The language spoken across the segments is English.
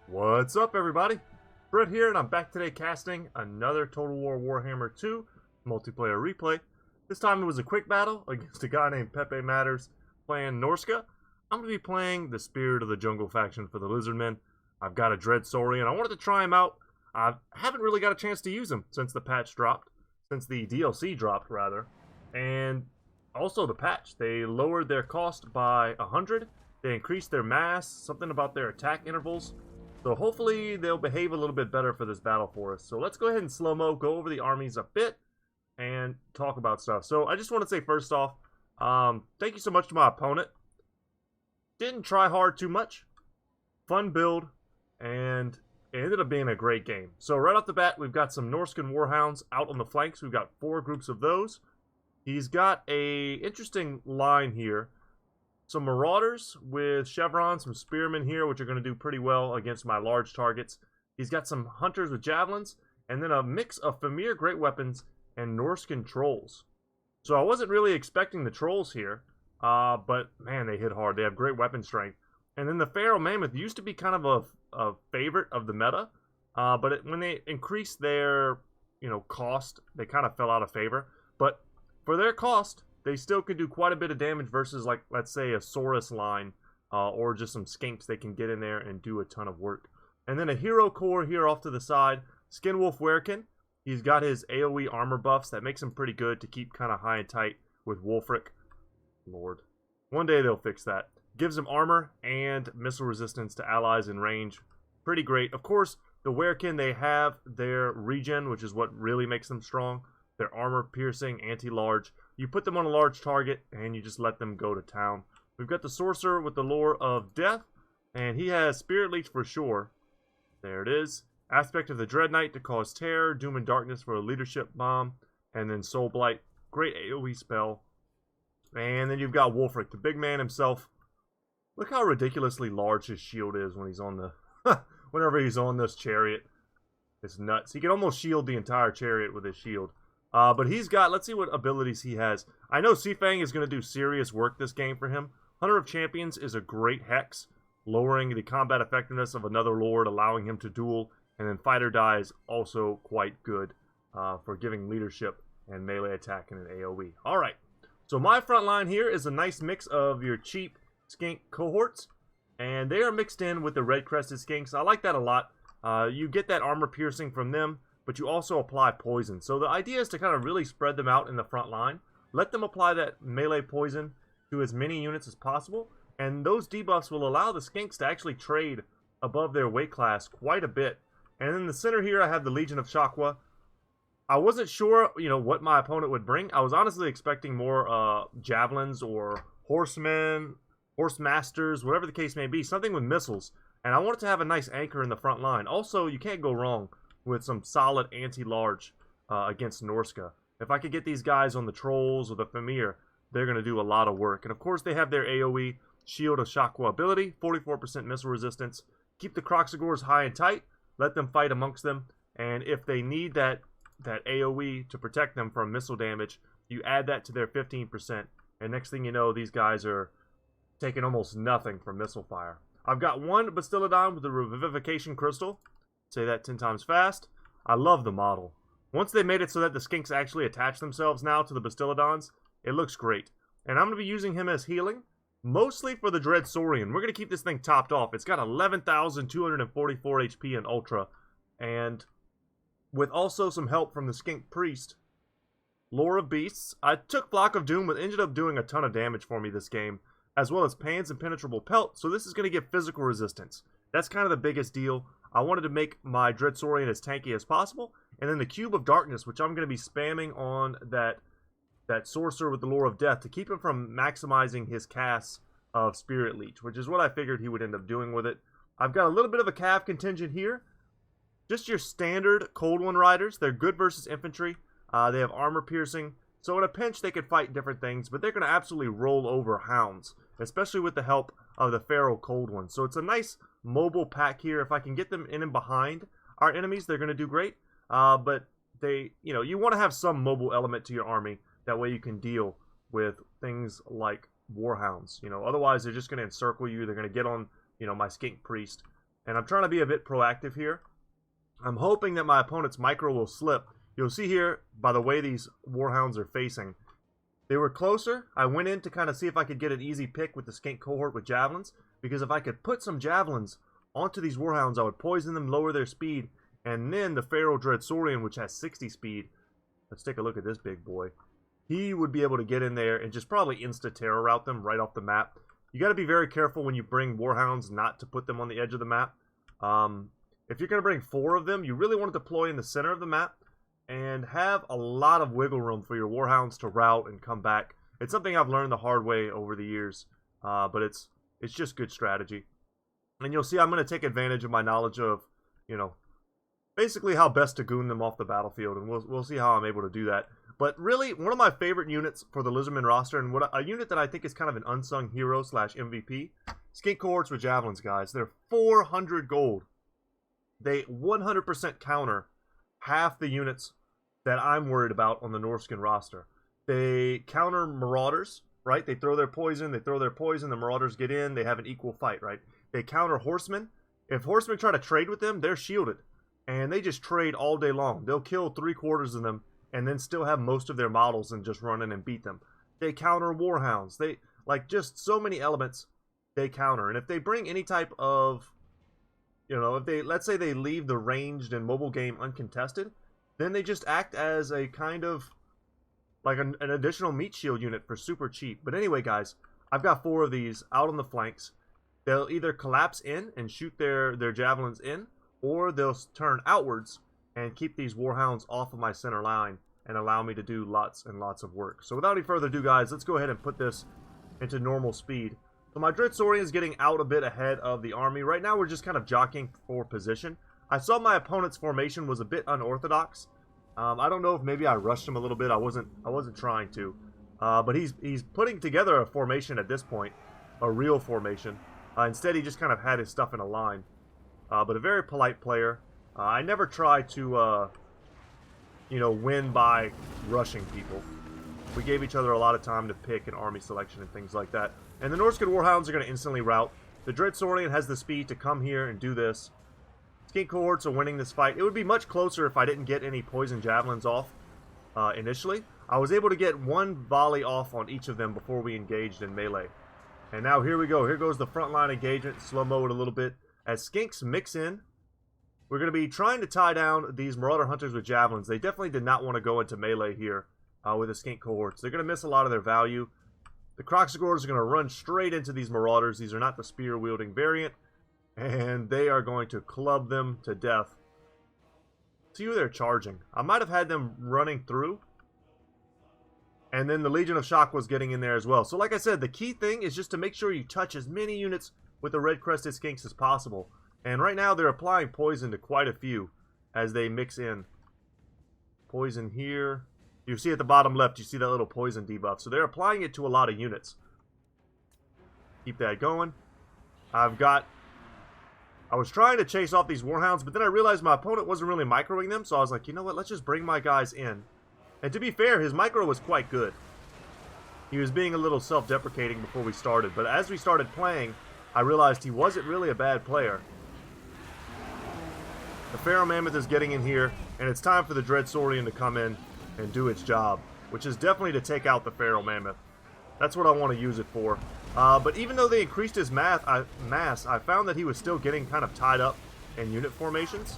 What's up, everybody? Brett here, and I'm back today casting another Total War Warhammer 2 multiplayer replay. This time it was a quick battle against a guy named Pepe Matters playing Norsca. I'm going to be playing the Spirit of the Jungle faction for the Lizardmen. I've got a Dread Saurian. I wanted to try him out. I haven't really got a chance to use him since the patch dropped, since the DLC dropped, rather. And also the patch. They lowered their cost by 100. They increased their mass, something about their attack intervals. So hopefully they'll behave a little bit better for this battle for us. So let's go ahead and slow-mo, go over the armies a bit, and talk about stuff. So I just want to say first off, thank you so much to my opponent. Didn't try hard too much. Fun build, and it ended up being a great game. So right off the bat, we've got some Norscan Warhounds out on the flanks. We've got 4 groups of those. He's got a interesting line here. Some Marauders with Chevrons, some Spearmen here, which are going to do pretty well against my large targets. He's got some Hunters with Javelins, and then a mix of Famir Great Weapons and Norscan Trolls. So I wasn't really expecting the Trolls here, but man, they hit hard. They have great weapon strength. And then the Pharaoh Mammoth used to be kind of a favorite of the meta, but when they increased their cost, they kind of fell out of favor. But for their cost, they still could do quite a bit of damage versus, like, let's say a Saurus line or just some skinks they can get in there and do a ton of work. And then a Hero Core here off to the side. Skinwolf Werekin. He's got his AoE armor buffs. That makes him pretty good to keep kind of high and tight with Wolfric. Lord. One day they'll fix that. Gives him armor and missile resistance to allies in range. Pretty great. Of course, the Werekin, they have their regen, which is what really makes them strong. Their armor piercing, anti-large. You put them on a large target, and you just let them go to town. We've got the Sorcerer with the Lore of Death, and he has Spirit Leech for sure. There it is. Aspect of the Dread Knight to cause terror, Doom and Darkness for a leadership bomb, and then Soul Blight. Great AoE spell. And then you've got Wolfric, the big man himself. Look how ridiculously large his shield is when he's on the... whenever he's on this chariot. It's nuts. He can almost shield the entire chariot with his shield. But he's got, let's see what abilities he has. I know Seafang is going to do serious work this game for him. Hunter of Champions is a great hex, lowering the combat effectiveness of another lord, allowing him to duel. And then Fight or Die is also quite good for giving leadership and melee attack in an AoE. Alright, so my front line here is a nice mix of your cheap skink cohorts. And they are mixed in with the red-crested skinks. I like that a lot. You get that armor piercing from them, but you also apply poison. So the idea is to kind of really spread them out in the front line. Let them apply that melee poison to as many units as possible. And those debuffs will allow the skinks to actually trade above their weight class quite a bit. And in the center here, I have the Legion of Shakwa. I wasn't sure, what my opponent would bring. I was honestly expecting more javelins or horsemen, horse masters, whatever the case may be. Something with missiles. And I wanted to have a nice anchor in the front line. Also, you can't go wrong with some solid anti-large against Norsca. If I could get these guys on the Trolls or the Famir, they're going to do a lot of work. And of course, they have their AoE Shield of Shakwa ability, 44% missile resistance. Keep the Kroxigors high and tight. Let them fight amongst them. And if they need that AoE to protect them from missile damage, you add that to their 15%. And next thing you know, these guys are taking almost nothing from missile fire. I've got one Bastillodon with the Revivification Crystal. Say that 10 times fast. I love the model. Once they made it so that the skinks actually attach themselves now to the Bastillodons, it looks great. And I'm going to be using him as healing, mostly for the Dread Saurian. We're going to keep this thing topped off. It's got 11,244 HP in Ultra, and with also some help from the Skink Priest. Lore of Beasts. I took Flock of Doom, but ended up doing a ton of damage for me this game, as well as Pan's Impenetrable Pelt, so this is going to give physical resistance. That's kind of the biggest deal. I wanted to make my Dread Saurian as tanky as possible. And then the Cube of Darkness, which I'm going to be spamming on that Sorcerer with the Lore of Death to keep him from maximizing his casts of Spirit Leech, which is what I figured he would end up doing with it. I've got a little bit of a Cav contingent here. Just your standard Cold One Riders. They're good versus infantry. They have armor piercing. So in a pinch, they could fight different things, but they're going to absolutely roll over hounds, especially with the help of the Feral Cold One. So it's a nice mobile pack here. If I can get them in and behind our enemies, they're going to do great. But they, you want to have some mobile element to your army. That way you can deal with things like warhounds. Otherwise they're just going to encircle you. They're going to get on, my Skink Priest. and I'm trying to be a bit proactive here. I'm hoping that my opponent's micro will slip. You'll see here, by the way these Warhounds are facing, they were closer. I went in to kind of see if I could get an easy pick with the Skink cohort with javelins, because if I could put some javelins onto these Warhounds, I would poison them, lower their speed, and then the Feral Dread Saurian, which has 60 speed, let's take a look at this big boy. He would be able to get in there and just probably insta-terror route them right off the map. You got to be very careful when you bring Warhounds not to put them on the edge of the map. If you're going to bring 4 of them, you really want to deploy in the center of the map and have a lot of wiggle room for your Warhounds to route and come back. It's something I've learned the hard way over the years, but it's just good strategy. And you'll see I'm going to take advantage of my knowledge of, you know, basically how best to goon them off the battlefield, and we'll see how I'm able to do that. But really, one of my favorite units for the Lizardmen roster, and a unit that I think is kind of an unsung hero / MVP, Skink cohorts with javelins, guys. They're 400 gold. They 100% counter half the units that I'm worried about on the Norscan roster. They counter marauders, right? They throw their poison, the marauders get in, they have an equal fight, right? They counter horsemen. If horsemen try to trade with them, they're shielded. And they just trade all day long. They'll kill 3/4 of them and then still have most of their models and just run in and beat them. They counter warhounds. They, like, just so many elements they counter. And if they bring any type of, you know, if they, let's say they leave the ranged and mobile game uncontested, then they just act as a kind of, like an additional meat shield unit for super cheap. But anyway, guys, I've got 4 of these out on the flanks. They'll either collapse in and shoot their javelins in, or they'll turn outwards and keep these warhounds off of my center line and allow me to do lots and lots of work. So without any further ado, guys, let's go ahead and put this into normal speed. So my Dread Saurian is getting out a bit ahead of the army. Right now we're just kind of jockeying for position. I saw my opponent's formation was a bit unorthodox. I don't know if maybe I rushed him a little bit. I wasn't trying to. But he's putting together a formation at this point, a real formation. Instead, he just kind of had his stuff in a line. But a very polite player. I never try to, you know, win by rushing people. We gave each other a lot of time to pick an army selection and things like that. And the Norscan Warhounds are going to instantly rout. The Dread Saurian has the speed to come here and do this. Skink cohorts are winning this fight. It would be much closer if I didn't get any poison javelins off initially. I was able to get 1 volley off on each of them before we engaged in melee. And now here we go. Here goes the frontline engagement. Slow-mo it a little bit. As skinks mix in, we're going to be trying to tie down these Marauder Hunters with javelins. They definitely did not want to go into melee here with the skink cohorts. They're going to miss a lot of their value. The Croxagores are going to run straight into these Marauders. These are not the spear-wielding variant. And they are going to club them to death. See who they're charging. I might have had them running through. And then the Legion of Shock was getting in there as well. So like I said, the key thing is just to make sure you touch as many units with the red-crested skinks as possible. And right now they're applying poison to quite a few as they mix in. Poison here. You see at the bottom left, you see that little poison debuff. So they're applying it to a lot of units. Keep that going. I was trying to chase off these Warhounds, but then I realized my opponent wasn't really microing them. So I was like, you know what, let's just bring my guys in. And to be fair, his micro was quite good. He was being a little self-deprecating before we started. But as we started playing, I realized he wasn't really a bad player. The Feral Mammoth is getting in here, and it's time for the Dread Saurian to come in and do its job, which is definitely to take out the Feral Mammoth. That's what I want to use it for. But even though they increased his mass, I found that he was still getting kind of tied up in unit formations.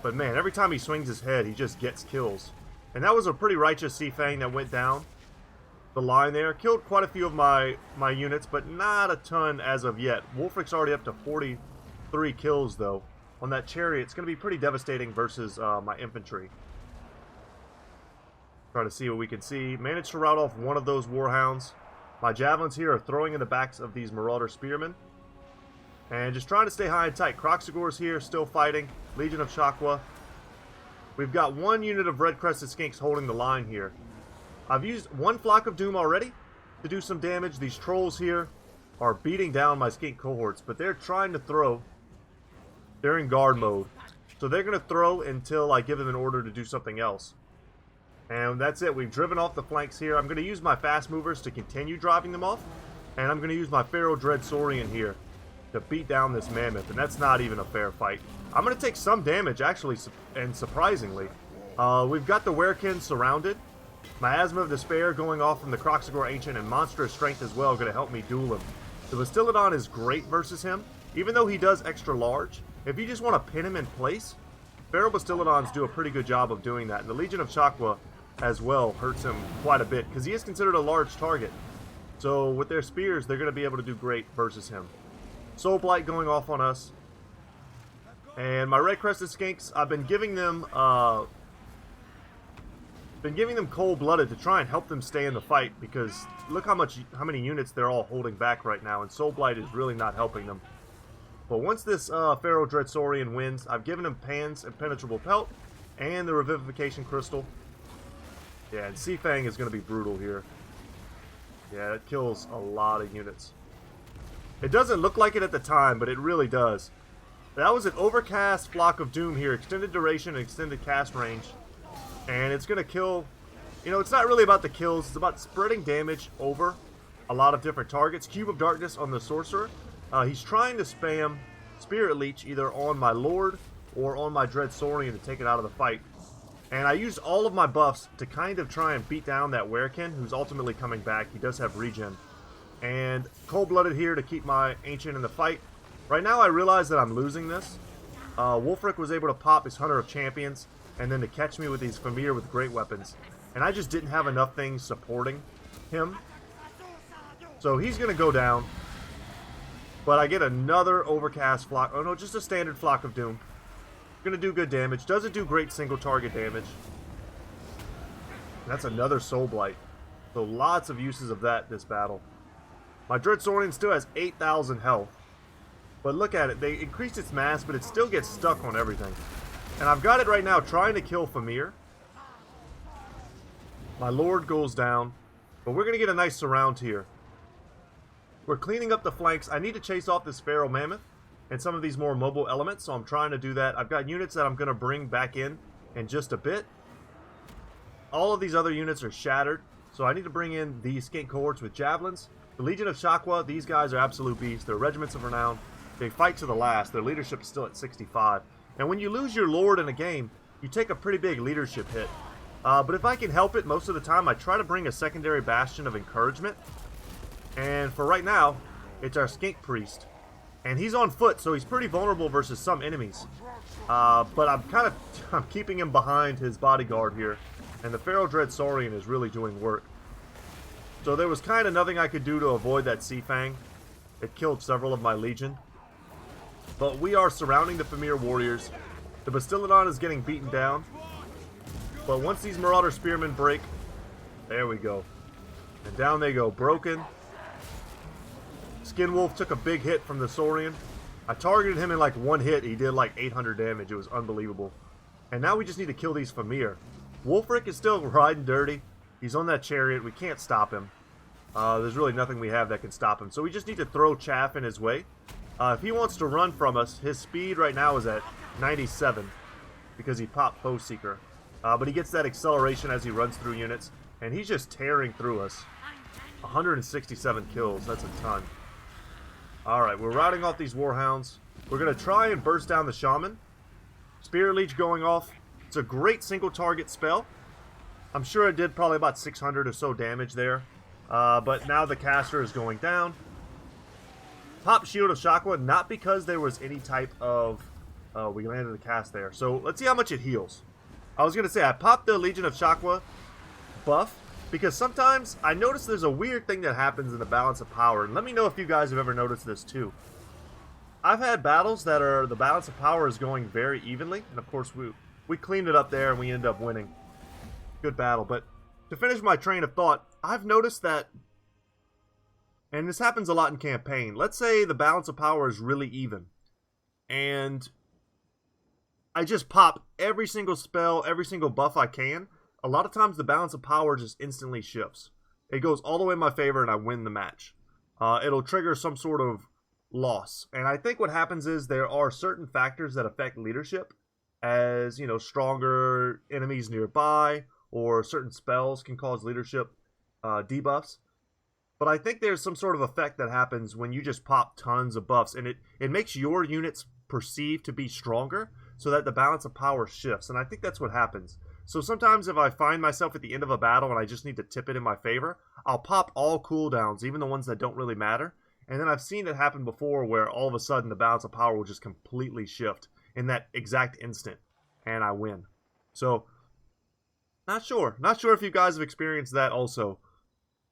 But man, every time he swings his head, he just gets kills. And that was a pretty righteous Sea Fang that went down the line there. Killed quite a few of my units, but not a ton as of yet. Wolfric's already up to 43 kills, though. On that chariot, it's going to be pretty devastating versus my infantry. Try to see what we can see. Managed to rout off one of those Warhounds. My javelins here are throwing in the backs of these Marauder Spearmen. And just trying to stay high and tight. Croxagores here, still fighting. Legion of Shakwa. We've got 1 unit of red-crested skinks holding the line here. I've used 1 Flock of Doom already to do some damage. These trolls here are beating down my skink cohorts, but they're trying to throw. They're in guard mode. So they're going to throw until I give them an order to do something else. And that's it. We've driven off the flanks here. I'm going to use my fast movers to continue driving them off. And I'm going to use my Feral Dread Saurian here to beat down this Mammoth, and that's not even a fair fight. I'm going to take some damage, actually, and surprisingly. We've got the Werekin surrounded. Miasma of Despair going off from the Kroxigor Ancient, and Monstrous Strength as well, going to help me duel him. The Bastiladon is great versus him, even though he does extra large. If you just want to pin him in place, Feral Bastiladons do a pretty good job of doing that, and the Legion of Chakwa as well hurts him quite a bit, because he is considered a large target. So with their spears, they're going to be able to do great versus him. Soul Blight going off on us. And my Red Crested Skinks, I've been giving them Cold-Blooded to try and help them stay in the fight, because look how many units they're all holding back right now, and Soul Blight is really not helping them. But once this Pharaoh Dread Saurian wins, I've given him Pan's Impenetrable Pelt and the Revivification Crystal. Yeah, and Seafang is going to be brutal here. Yeah, it kills a lot of units. It doesn't look like it at the time, but it really does. That was an Overcast Flock of Doom here. Extended duration and extended cast range. And it's going to kill... You know, it's not really about the kills. It's about spreading damage over a lot of different targets. Cube of Darkness on the Sorcerer. He's trying to spam Spirit Leech either on my Lord or on my Dread Saurian to take it out of the fight. And I used all of my buffs to kind of try and beat down that Werekin, who's ultimately coming back. He does have regen. And Cold-Blooded here to keep my Ancient in the fight. Right now I realize that I'm losing this. Wulfric was able to pop his Hunter of Champions, and then to catch me with these Famir with great weapons. And I just didn't have enough things supporting him. So he's going to go down. But I get another Overcast Flock. Oh no, just a standard Flock of Doom. Going to do good damage. Doesn't do great single target damage. That's another Soul Blight. So lots of uses of that this battle. My Dread Saurian still has 8,000 health. But look at it. They increased its mass, but it still gets stuck on everything. And I've got it right now trying to kill Famir. My Lord goes down. But we're going to get a nice surround here. We're cleaning up the flanks. I need to chase off this Feral Mammoth and some of these more mobile elements, so I'm trying to do that. I've got units that I'm going to bring back in just a bit. All of these other units are shattered, so I need to bring in these skink cohorts with javelins. The Legion of Chakwa, these guys are absolute beasts. They're regiments of renown. They fight to the last. Their leadership is still at 65. And when you lose your Lord in a game, you take a pretty big leadership hit. But if I can help it, most of the time I try to bring a secondary bastion of encouragement. And for right now, it's our Skink Priest. And he's on foot, so he's pretty vulnerable versus some enemies. But I'm keeping him behind his bodyguard here. And the Pharaoh Dread Saurian is really doing work. So there was kind of nothing I could do to avoid that Seafang. It killed several of my Legion. But we are surrounding the Famir warriors. The Bastiladon is getting beaten down. But once these Marauder Spearmen break, there we go. And down they go, broken. Skinwolf took a big hit from the Saurian. I targeted him in like one hit. He did like 800 damage. It was unbelievable. And now we just need to kill these Famir. Wulfric is still riding dirty. He's on that chariot. We can't stop him. There's really nothing we have that can stop him. So we just need to throw chaff in his way. If he wants to run from us, his speed right now is at 97 because he popped Foe Seeker. But he gets that acceleration as he runs through units. And he's just tearing through us. 167 kills. That's a ton. Alright, we're routing off these Warhounds. We're going to try and burst down the Shaman. Spirit Leech going off. It's a great single target spell. I'm sure it did probably about 600 or so damage there. But now the caster is going down. Pop Shield of Chakwa, not because there was any type of... we landed the cast there. So let's see how much it heals. I was going to say, I popped the Legion of Chakwa buff. Because sometimes I notice there's a weird thing that happens in the balance of power. And let me know if you guys have ever noticed this too. I've had battles that are the balance of power is going very evenly. And of course we cleaned it up there and we ended up winning. Good battle. But to finish my train of thought, I've noticed that, and this happens a lot in campaign. Let's say the balance of power is really even. And I just pop every single spell, every single buff I can. A lot of times the balance of power just instantly shifts. It goes all the way in my favor and I win the match. It'll trigger some sort of loss. And I think what happens is there are certain factors that affect leadership. As, you know, stronger enemies nearby or certain spells can cause leadership debuffs. But I think there's some sort of effect that happens when you just pop tons of buffs, and it makes your units perceived to be stronger, so that the balance of power shifts, and I think that's what happens. So sometimes if I find myself at the end of a battle and I just need to tip it in my favor, I'll pop all cooldowns, even the ones that don't really matter, and then I've seen it happen before where all of a sudden the balance of power will just completely shift in that exact instant, and I win. So, not sure. Not sure if you guys have experienced that also.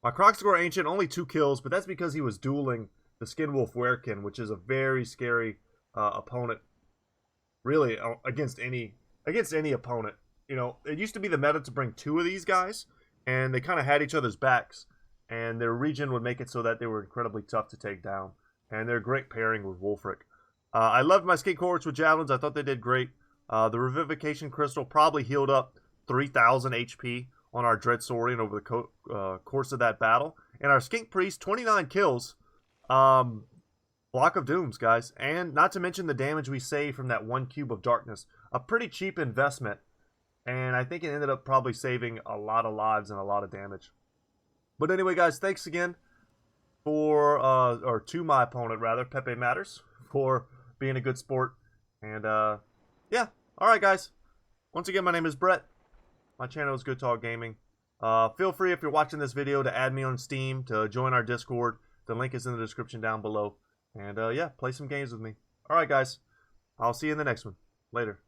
My Kroxigor Ancient, only 2 kills, but that's because he was dueling the Skinwolf Werekin, which is a very scary opponent, really, against any opponent. You know, it used to be the meta to bring 2 of these guys, and they kind of had each other's backs, and their region would make it so that they were incredibly tough to take down, and they're a great pairing with Wolfric. I loved my skate cohorts with Javelins. I thought they did great. The Revivification Crystal probably healed up 3,000 HP on our Dread Saurian over the course of that battle. And our Skink Priest, 29 kills. Block of Dooms, guys. And not to mention the damage we saved from that 1 cube of darkness. A pretty cheap investment. And I think it ended up probably saving a lot of lives and a lot of damage. But anyway, guys, thanks again to my opponent, rather, Pepe Matters, for being a good sport. And, yeah. Alright, guys. Once again, my name is Brett. My channel is Goodtalk Gaming. Feel free, if you're watching this video, to add me on Steam, to join our Discord. The link is in the description down below. And, yeah, play some games with me. Alright, guys. I'll see you in the next one. Later.